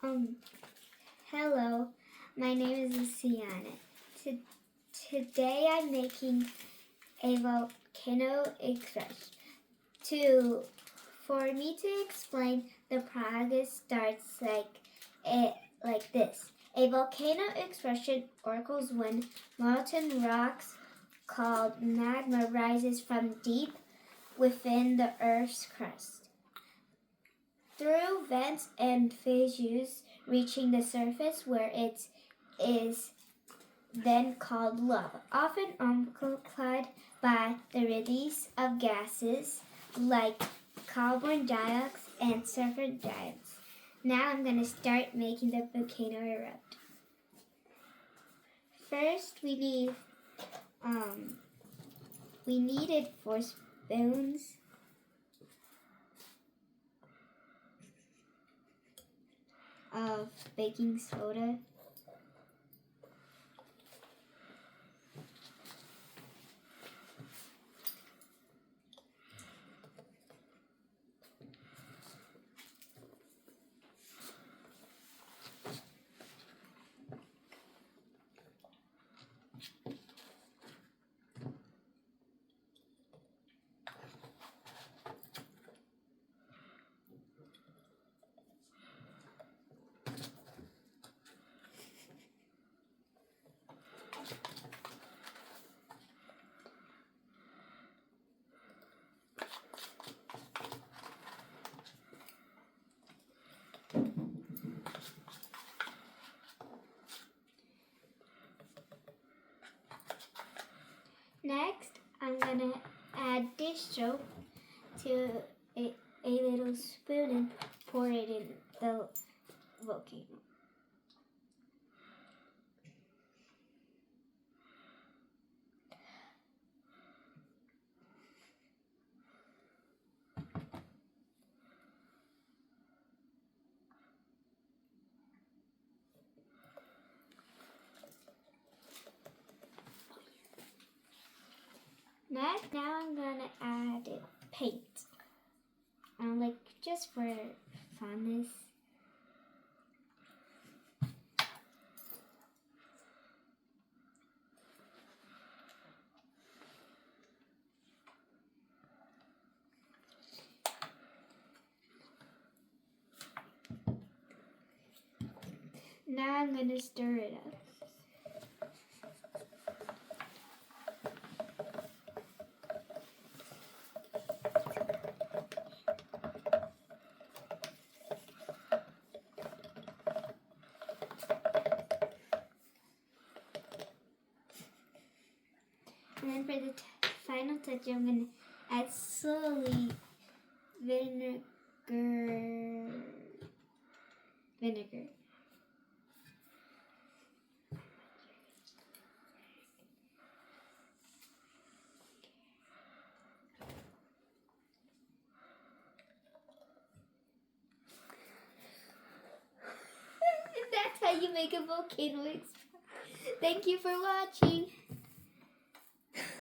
Um, Hello, my name is Luciana. Today I'm making a volcano expression. For me to explain, the process starts like this. A volcano expression occurs when molten rocks called magma rises from deep within the Earth's crust. Through vents and fissures reaching the surface where it is then called lava, often amplified by the release of gases like carbon dioxide and sulfur dioxide. Now I'm going to start making the volcano erupt. First we needed 4 spoons of baking soda, Next, I'm gonna add dish soap to a little spoon and pour it in the volcano. Next, now I'm gonna add paint. Just for funness. Now I'm gonna stir it up. And then for the final touch, I'm going to add slowly vinegar. And that's how you make a volcano explode. Thank you for watching.